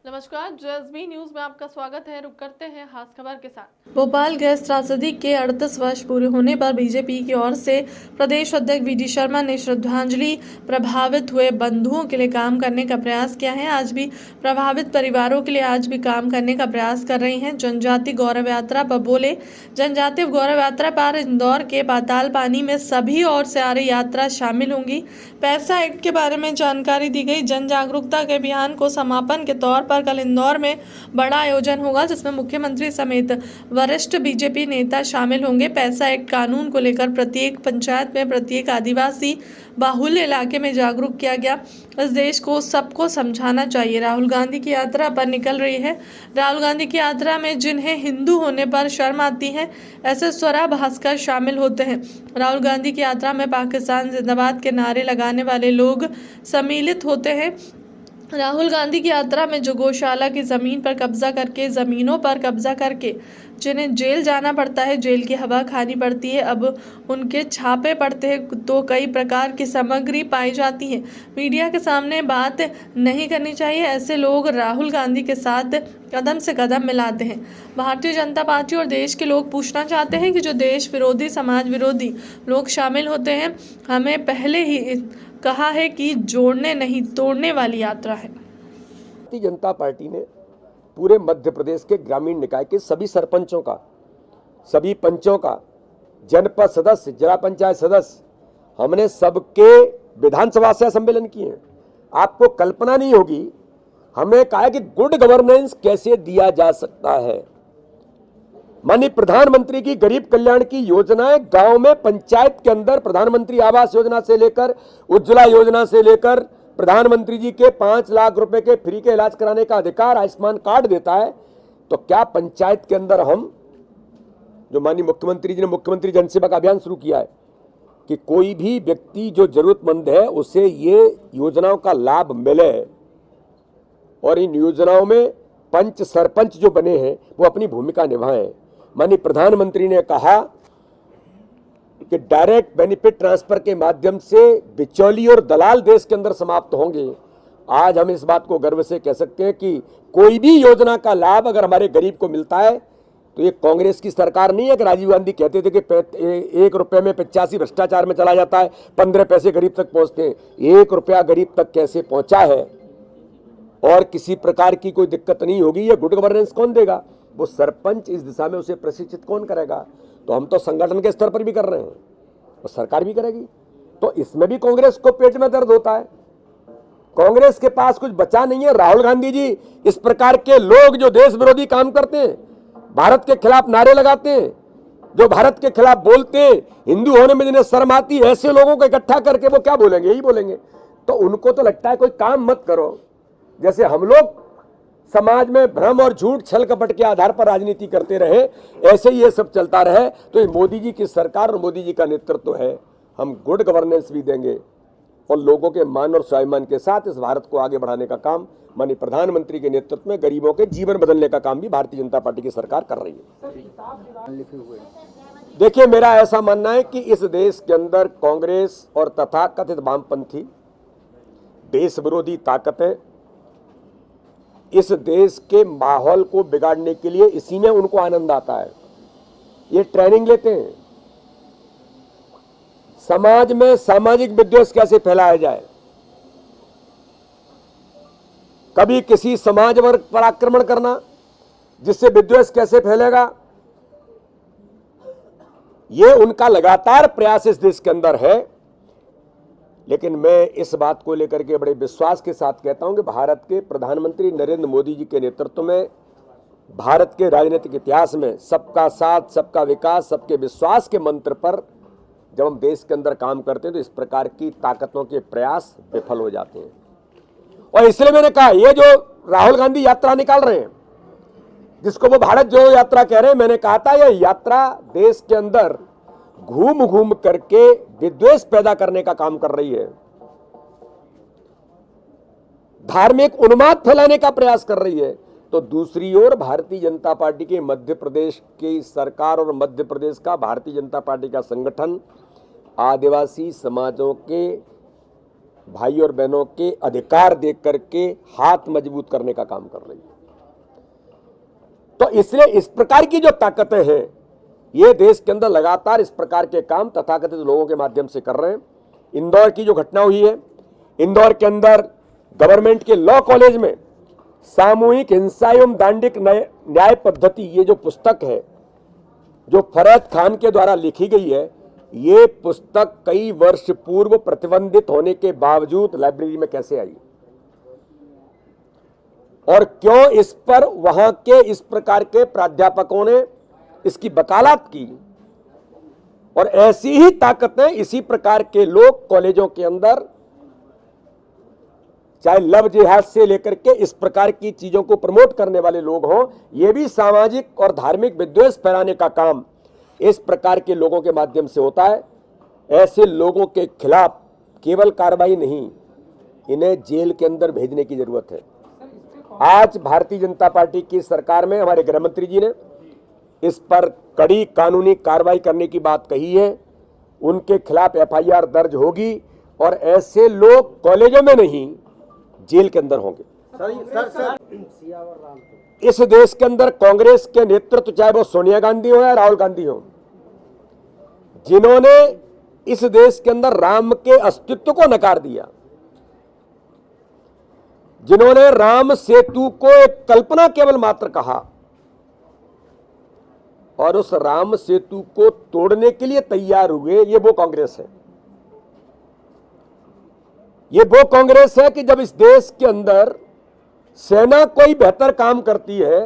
नमस्कार, JSB news में आपका स्वागत है। रुक करते हैं खास खबर के साथ। भोपाल गैस त्रासदी के 38 वर्ष पूरे होने पर बीजेपी की ओर से प्रदेश अध्यक्ष वीडी शर्मा ने श्रद्धांजलि प्रभावित हुए बंधुओं के लिए काम करने का प्रयास किया है। आज भी प्रभावित परिवारों के लिए आज भी काम करने का प्रयास कर रही हैं। जनजाति गौरव यात्रा पर बोले, जनजातीय गौरव यात्रा पर इंदौर के पाताल पानी में सभी ओर से आ रही यात्रा शामिल होंगी। पैसा एक्ट के बारे में जानकारी दी गई। जन जागरूकता के अभियान को समापन के तौर पर कल इंदौर में बड़ा आयोजन होगा, जिसमें मुख्यमंत्री समेत वरिष्ठ बीजेपी नेता शामिल होंगे। पैसा एक्ट कानून को लेकर प्रत्येक पंचायत में, प्रत्येक आदिवासी बाहुल्य इलाके में जागरूक किया गया। इस देश को सबको समझाना चाहिए। राहुल गांधी की यात्रा पर निकल रही है। राहुल गांधी की यात्रा में जिन्हें हिंदू होने पर शर्म आती है, ऐसे स्वरा भास्कर शामिल होते हैं। राहुल गांधी की यात्रा में पाकिस्तान जिंदाबाद के नारे लगाने वाले लोग सम्मिलित होते हैं। राहुल गांधी की यात्रा में जो गौशाला की जमीन पर कब्जा करके, जमीनों पर कब्जा करके जिन्हें जेल जाना पड़ता है, जेल की हवा खानी पड़ती है, अब उनके छापे पड़ते हैं तो कई प्रकार की सामग्री पाई जाती है। मीडिया के सामने बात नहीं करनी चाहिए। ऐसे लोग राहुल गांधी के साथ कदम से कदम मिलाते हैं। भारतीय जनता पार्टी और देश के लोग पूछना चाहते हैं कि जो देश विरोधी, समाज विरोधी लोग शामिल होते हैं, हमें पहले ही कहा है कि जोड़ने नहीं तोड़ने वाली यात्रा है। भारतीय जनता पार्टी ने पूरे मध्य प्रदेश के ग्रामीण निकाय के सभी सरपंचों का, सभी पंचों का, जनपद सदस्य, जिला पंचायत सदस्य, हमने सबके विधानसभा से सम्मेलन किए हैं। आपको कल्पना नहीं होगी, हमने कहा कि गुड गवर्नेंस कैसे दिया जा सकता है। माननीय प्रधानमंत्री की गरीब कल्याण की योजनाएं गांव में, पंचायत के अंदर, प्रधानमंत्री आवास योजना से लेकर, उज्ज्वला योजना से लेकर, प्रधानमंत्री जी के 5 लाख रुपए के फ्री के इलाज कराने का अधिकार आयुष्मान कार्ड देता है। तो क्या पंचायत के अंदर हम, जो माननीय मुख्यमंत्री जी ने मुख्यमंत्री जनसेवा का अभियान शुरू किया है कि कोई भी व्यक्ति जो जरूरतमंद है उसे ये योजनाओं का लाभ मिले, और इन योजनाओं में पंच सरपंच जो बने हैं वो अपनी भूमिका निभाएं। माननीय प्रधानमंत्री ने कहा कि डायरेक्ट बेनिफिट ट्रांसफर के माध्यम से बिचौली और दलाल देश के अंदर समाप्त होंगे। आज हम इस बात को गर्व से कह सकते हैं कि कोई भी योजना का लाभ अगर हमारे गरीब को मिलता है तो ये कांग्रेस की सरकार नहीं है कि राजीव गांधी कहते थे कि 1 रुपये में 85 भ्रष्टाचार में चला जाता है, 15 पैसे गरीब तक पहुंचते हैं। 1 रुपया गरीब तक कैसे पहुंचा है और किसी प्रकार की कोई दिक्कत नहीं होगी, ये गुड गवर्नेंस कौन देगा? वो सरपंच इस दिशा में उसे प्रशिक्षित कौन करेगा? तो हम तो संगठन के स्तर पर भी कर रहे हैं और सरकार भी करेगी। तो इसमें भी कांग्रेस को पेट में दर्द होता है। कांग्रेस के पास कुछ बचा नहीं है। राहुल गांधी जी, इस प्रकार के लोग जो देश विरोधी काम करते हैं, भारत के खिलाफ नारे लगाते हैं, जो भारत के खिलाफ बोलते हैं, हिंदू होने में जिन्हें शर्म आती है, ऐसे लोगों को इकट्ठा करके वो क्या बोलेंगे? यही बोलेंगे। तो उनको तो लगता है कोई काम मत करो। जैसे हम लोग समाज में भ्रम और झूठ, छल कपट के आधार पर राजनीति करते रहे, ऐसे ही ये सब चलता रहे। तो ये मोदी जी की सरकार और मोदी जी का नेतृत्व है। हम गुड गवर्नेंस भी देंगे और लोगों के मान और स्वाभिमान के साथ इस भारत को आगे बढ़ाने का काम माननीय प्रधानमंत्री के नेतृत्व में गरीबों के जीवन बदलने का काम भी भारतीय जनता पार्टी की सरकार कर रही है। देखिए, मेरा ऐसा मानना है कि इस देश के अंदर कांग्रेस और तथाकथित वामपंथी देश विरोधी ताकतें इस देश के माहौल को बिगाड़ने के लिए, इसी में उनको आनंद आता है। ये ट्रेनिंग लेते हैं समाज में सामाजिक विद्वेष कैसे फैलाया जाए, कभी किसी समाज वर्ग पर आक्रमण करना जिससे विद्वेष कैसे फैलेगा, ये उनका लगातार प्रयास इस देश के अंदर है। लेकिन मैं इस बात को लेकर के बड़े विश्वास के साथ कहता हूं कि भारत के प्रधानमंत्री नरेंद्र मोदी जी के नेतृत्व में भारत के राजनीतिक इतिहास में सबका साथ, सबका विकास, सबके विश्वास के मंत्र पर जब हम देश के अंदर काम करते हैं तो इस प्रकार की ताकतों के प्रयास विफल हो जाते हैं। और इसलिए मैंने कहा, ये जो राहुल गांधी यात्रा निकाल रहे हैं, जिसको वो भारत जोड़ो यात्रा कह रहे हैं, मैंने कहा था यह यात्रा देश के अंदर घूम घूम करके विद्वेष पैदा करने का काम कर रही है, धार्मिक उन्माद फैलाने का प्रयास कर रही है। तो दूसरी ओर भारतीय जनता पार्टी के मध्य प्रदेश की सरकार और मध्य प्रदेश का भारतीय जनता पार्टी का संगठन आदिवासी समाजों के भाई और बहनों के अधिकार देख करके हाथ मजबूत करने का काम कर रही है। तो इसलिए इस प्रकार की जो ताकतें हैं, ये देश के अंदर लगातार इस प्रकार के काम तथाकथित लोगों के माध्यम से कर रहे हैं। इंदौर की जो घटना हुई है, इंदौर के अंदर गवर्नमेंट के लॉ कॉलेज में सामूहिक हिंसा एवं दांडिक न्याय पद्धति, ये जो पुस्तक है जो फरहत खान के द्वारा लिखी गई है, ये पुस्तक कई वर्ष पूर्व प्रतिबंधित होने के बावजूद लाइब्रेरी में कैसे आई और क्यों इस पर वहां के इस प्रकार के प्राध्यापकों ने इसकी वकालत की, और ऐसी ही ताकतें इसी प्रकार के लोग कॉलेजों के अंदर चाहे लव जिहाद से लेकर के इस प्रकार की चीजों को प्रमोट करने वाले लोग हों, ये भी सामाजिक और धार्मिक विद्वेष फैलाने का काम इस प्रकार के लोगों के माध्यम से होता है। ऐसे लोगों के खिलाफ केवल कार्रवाई नहीं, इन्हें जेल के अंदर भेजने की जरूरत है। आज भारतीय जनता पार्टी की सरकार में हमारे गृह मंत्री जी ने इस पर कड़ी कानूनी कार्रवाई करने की बात कही है। उनके खिलाफ एफआईआर दर्ज होगी और ऐसे लोग कॉलेजों में नहीं, जेल के अंदर होंगे। इस देश के अंदर कांग्रेस के नेतृत्व, चाहे वो सोनिया गांधी हो या राहुल गांधी हो, जिन्होंने इस देश के अंदर राम के अस्तित्व को नकार दिया, जिन्होंने राम सेतु को एक कल्पना केवल मात्र कहा और उस राम सेतु को तोड़ने के लिए तैयार हुए, ये वो कांग्रेस है। ये वो कांग्रेस है कि जब इस देश के अंदर सेना कोई बेहतर काम करती है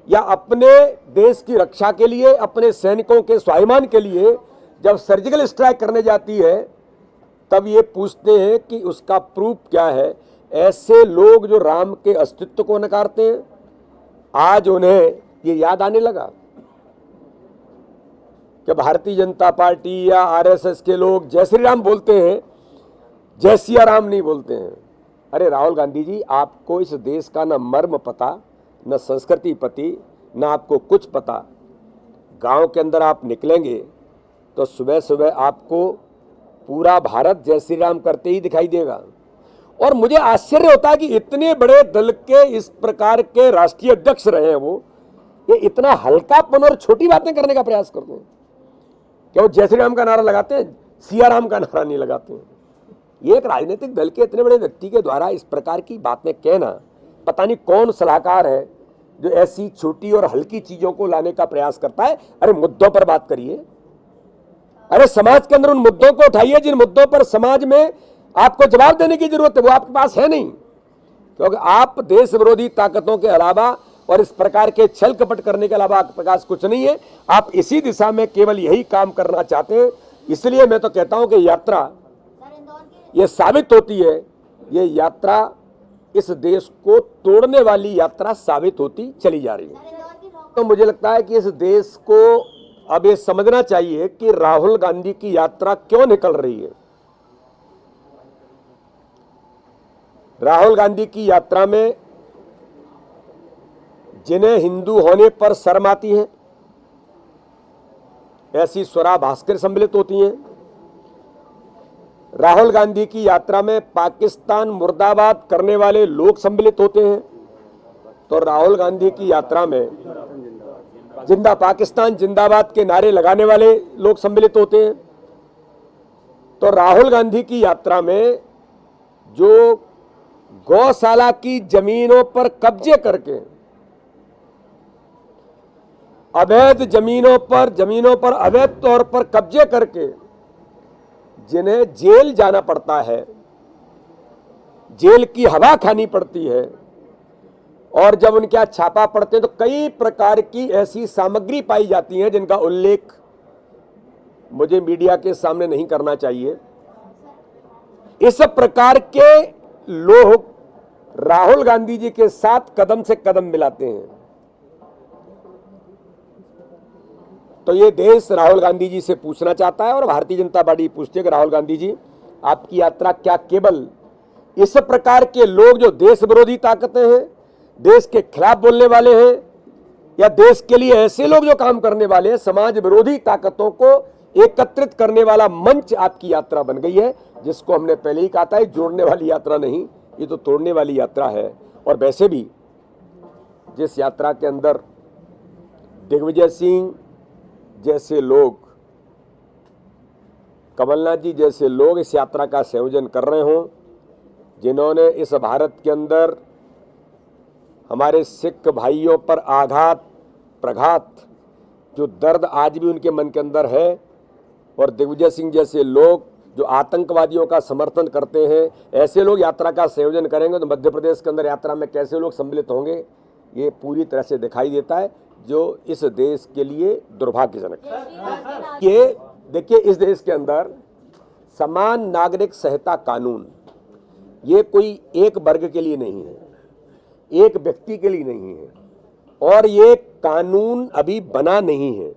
या अपने देश की रक्षा के लिए, अपने सैनिकों के स्वाभिमान के लिए जब सर्जिकल स्ट्राइक करने जाती है, तब ये पूछते हैं कि उसका प्रूफ क्या है। ऐसे लोग जो राम के अस्तित्व को नकारते हैं, आज उन्हें ये याद आने लगा कि भारतीय जनता पार्टी या आरएसएस के लोग जय श्री राम बोलते हैं, जय सिया राम नहीं बोलते हैं। अरे राहुल गांधी जी, आपको इस देश का न मर्म पता, न संस्कृति पति, न आपको कुछ पता। गांव के अंदर आप निकलेंगे तो सुबह सुबह आपको पूरा भारत जय श्री राम करते ही दिखाई देगा। और मुझे आश्चर्य होता है कि इतने बड़े दल के इस प्रकार के राष्ट्रीय अध्यक्ष रहे हैं वो, ये इतना हल्कापन और छोटी बातें करने का प्रयास करते हैं। क्या वो जय श्री राम का नारा लगाते हैं, सिया राम का नारा नहीं लगाते हैं। ये एक राजनीतिक दल के इतने बड़े व्यक्ति के द्वारा इस प्रकार की बातें कहना, पता नहीं कौन सलाहकार है जो ऐसी छोटी और हल्की चीजों को लाने का प्रयास करता है। अरे मुद्दों पर बात करिए, अरे समाज के अंदर उन मुद्दों को उठाइए जिन मुद्दों पर समाज में आपको जवाब देने की जरूरत है, वो आपके पास है नहीं, क्योंकि आप देश विरोधी ताकतों के अलावा और इस प्रकार के छल कपट करने के अलावा आपके पास कुछ नहीं है। आप इसी दिशा में केवल यही काम करना चाहते हैं। इसलिए मैं तो कहता हूं कि यात्रा ये साबित होती है, ये यात्रा इस देश को तोड़ने वाली यात्रा साबित होती चली जा रही है। तो मुझे लगता है कि इस देश को अब ये समझना चाहिए कि राहुल गांधी की यात्रा क्यों निकल रही है। राहुल गांधी की यात्रा में जिन्हें हिंदू होने पर शर्म आती है, ऐसी स्वरा भास्कर सम्मिलित होती हैं। राहुल गांधी की यात्रा में पाकिस्तान मुर्दाबाद करने वाले लोग सम्मिलित होते हैं, तो राहुल गांधी की यात्रा में जिंदा पाकिस्तान जिंदाबाद के नारे लगाने वाले लोग सम्मिलित होते हैं। तो राहुल गांधी की यात्रा में जो गौशाला की जमीनों पर कब्जे करके, अवैध जमीनों पर अवैध तौर पर कब्जे करके जिन्हें जेल जाना पड़ता है, जेल की हवा खानी पड़ती है, और जब उनके यहाँ छापा पड़ते हैं तो कई प्रकार की ऐसी सामग्री पाई जाती है जिनका उल्लेख मुझे मीडिया के सामने नहीं करना चाहिए। इस प्रकार के लोग राहुल गांधी जी के साथ कदम से कदम मिलाते हैं। तो ये देश राहुल गांधी जी से पूछना चाहता है और भारतीय जनता पार्टी पूछती है कि राहुल गांधी जी, आपकी यात्रा क्या केवल इस प्रकार के लोग जो देश विरोधी ताकतें हैं, देश के खिलाफ बोलने वाले हैं, या देश के लिए ऐसे लोग जो काम करने वाले हैं, समाज विरोधी ताकतों को एकत्रित करने वाला मंच आपकी यात्रा बन गई है? जिसको हमने पहले ही कहा था, ये जोड़ने वाली यात्रा नहीं, ये तो तोड़ने वाली यात्रा है। और वैसे भी जिस यात्रा के अंदर दिग्विजय सिंह जैसे लोग, कमलनाथ जी जैसे लोग इस यात्रा का संयोजन कर रहे हों, जिन्होंने इस भारत के अंदर हमारे सिख भाइयों पर आघात प्रघात, जो दर्द आज भी उनके मन के अंदर है, और दिग्विजय सिंह जैसे लोग जो आतंकवादियों का समर्थन करते हैं, ऐसे लोग यात्रा का संयोजन करेंगे तो मध्य प्रदेश के अंदर यात्रा में कैसे लोग सम्मिलित होंगे, ये पूरी तरह से दिखाई देता है, जो इस देश के लिए दुर्भाग्यजनक है। ये देखिए, इस देश के अंदर समान नागरिक संहिता कानून ये कोई एक वर्ग के लिए नहीं है, एक व्यक्ति के लिए नहीं है, और ये कानून अभी बना नहीं है।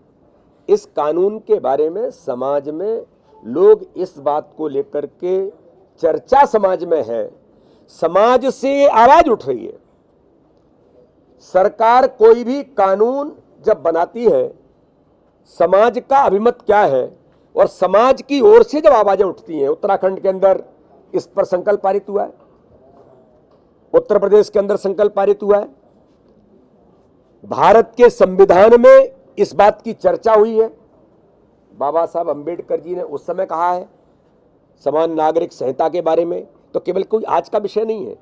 इस कानून के बारे में समाज में लोग इस बात को लेकर के चर्चा समाज में है, समाज से आवाज उठ रही है। सरकार कोई भी कानून जब बनाती है, समाज का अभिमत क्या है और समाज की ओर से जब आवाजें उठती हैं, उत्तराखंड के अंदर इस पर संकल्प पारित हुआ है, उत्तर प्रदेश के अंदर संकल्प पारित हुआ है, भारत के संविधान में इस बात की चर्चा हुई है। बाबा साहब अंबेडकर जी ने उस समय कहा है समान नागरिक संहिता के बारे में, तो केवल कोई आज का विषय नहीं है,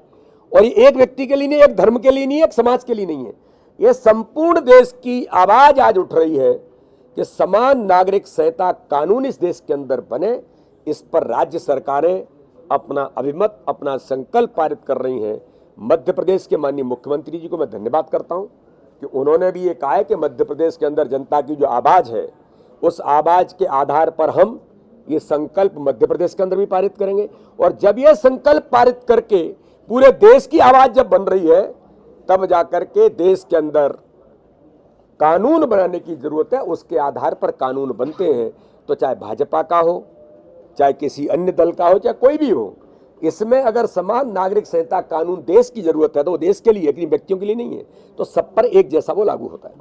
और ये एक व्यक्ति के लिए नहीं, एक धर्म के लिए नहीं, एक समाज के लिए नहीं है, ये संपूर्ण देश की आवाज आज उठ रही है कि समान नागरिक संहिता कानून इस देश के अंदर बने। इस पर राज्य सरकारें अपना अभिमत, अपना संकल्प पारित कर रही हैं। मध्य प्रदेश के माननीय मुख्यमंत्री जी को मैं धन्यवाद करता हूं कि उन्होंने भी ये कहा है कि मध्य प्रदेश के अंदर जनता की जो आवाज है, उस आवाज के आधार पर हम ये संकल्प मध्य प्रदेश के अंदर भी पारित करेंगे। और जब ये संकल्प पारित करके पूरे देश की आवाज जब बन रही है, तब जाकर के देश के अंदर कानून बनाने की जरूरत है। उसके आधार पर कानून बनते हैं, तो चाहे भाजपा का हो, चाहे किसी अन्य दल का हो, चाहे कोई भी हो, इसमें अगर समान नागरिक संहिता कानून देश की जरूरत है तो वो देश के लिए, व्यक्तियों के लिए नहीं है, तो सब पर एक जैसा वो लागू होता है।